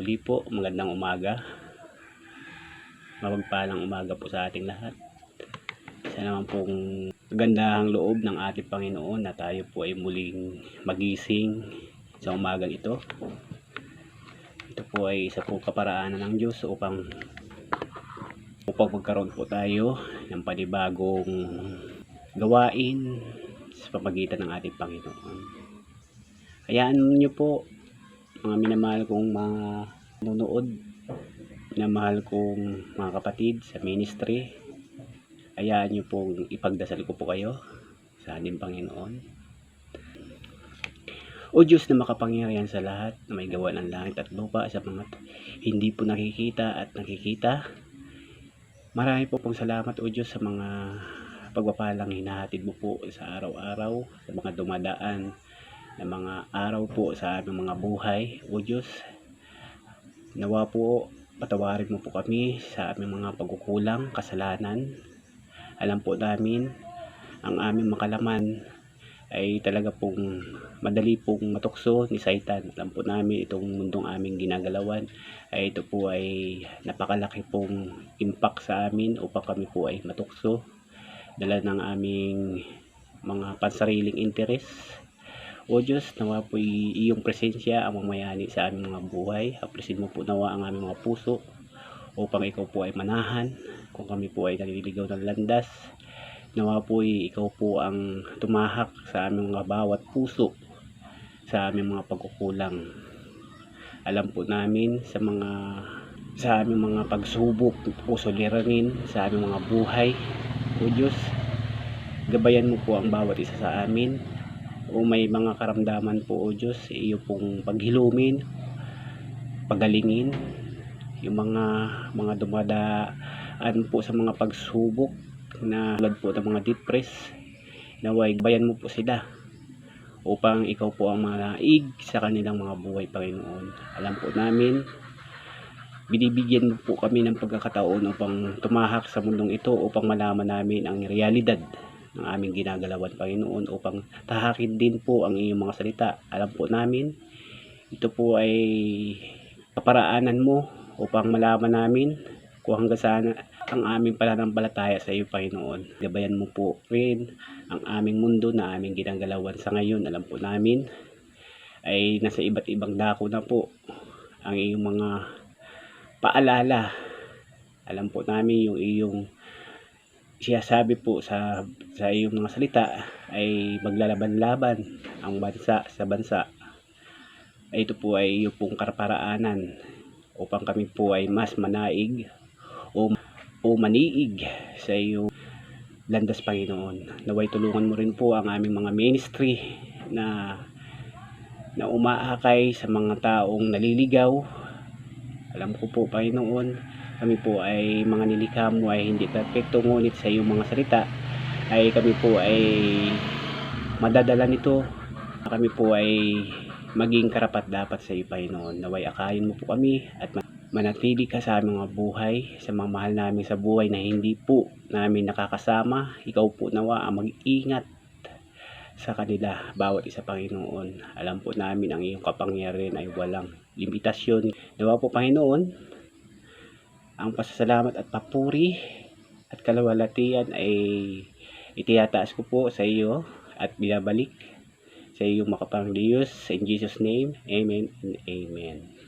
Muli po, magandang umaga. Mapagpalang umaga po sa ating lahat. Isa naman pong magandang loob ng ating Panginoon na tayo po ay muling magising sa umagang ito. Ito po ay isa pong kaparaanan ng Diyos upang magkaroon po tayo ng panibagong gawain sa pamagitan ng ating Panginoon. Hayaan niyo po, mga minamahal kong mga nanonood, minamahal kong mga kapatid sa ministry, hayaan niyo pong ipagdasal ko po kayo sa ating Panginoon. O Diyos na makapangyarihan sa lahat, na may gawa ng langit at lupa, sa mga hindi po nakikita at nakikita, marami po pong salamat o Diyos sa mga pagpapalang hinahatid mo po sa araw-araw, sa mga dumadaan na mga araw po sa aming mga buhay. O Diyos, nawa po patawarin mo po kami sa aming mga pagkukulang, kasalanan. Alam po namin ang aming makalaman ay talaga pong madali pong matukso ni Satan. Alam po namin itong mundong aming ginagalawan ay ito po ay napakalaki pong impact sa amin upang kami po ay matukso dala ng aming mga pansariling interes. O Diyos, nawa po iyong presensya ang mamayani sa aming mga buhay. Apresin mo po nawa ang aming mga puso upang ikaw po ay manahan kung kami po ay naliligaw ng landas. Nawa po ikaw po ang tumahak sa aming mga bawat puso, sa aming mga pagkukulang. Alam po namin sa aming mga pagsubok o suliranin sa aming mga buhay. O Diyos, gabayan mo po ang bawat isa sa amin. O may mga karamdaman po o Diyos, iyo pong paghilumin, pagalingin yung mga dumadaan po sa mga pagsubok na tulad po ng mga depress. Naway gabayan mo po sila upang ikaw po ang manaig sa kanilang mga buhay, Panginoon. Alam po namin, binibigyan mo po kami ng pagkakataon upang tumahak sa mundong ito upang malaman namin ang realidad ng aming ginagalawan, Panginoon, upang tahakin din po ang iyong mga salita. Alam po namin, ito po ay kaparaanan mo upang malaman namin kung hanggang saan ang aming pananampalataya sa iyo, Panginoon. Gabayan mo po rin ang aming mundo na aming ginagalawan sa ngayon. Alam po namin ay nasa iba't ibang dako na po ang iyong mga paalala. Alam po namin yung iyong sinasabi po sa iyong mga salita ay maglalaban-laban ang bansa sa bansa. Ito po ay iyong pong kaparaanan upang kami po ay mas manaig o maniig sa iyong landas, Panginoon. Naway tulungan mo rin po ang aming mga ministry na umaakay sa mga taong naliligaw. Alam ko po, Panginoon, kami po ay mga nilikha mo ay hindi perfecto, ngunit sa iyong mga salita ay kami po ay madadala nito. Kami po ay maging karapat dapat sa iyo, Panginoon. Naway akayin mo po kami at manatili ka sa aming mga buhay, sa mga mahal namin sa buhay na hindi po namin nakakasama. Ikaw po nawa ang mag-ingat sa kanila, bawat isa, Panginoon. Alam po namin ang iyong kapangyarihan ay walang limitasyon. Nawa po, Panginoon, ang pasasalamat at papuri at kalawalatian ay itiyataas ko po sa iyo at binabalik sa iyong makapangdiyos. In Jesus' name, Amen and Amen.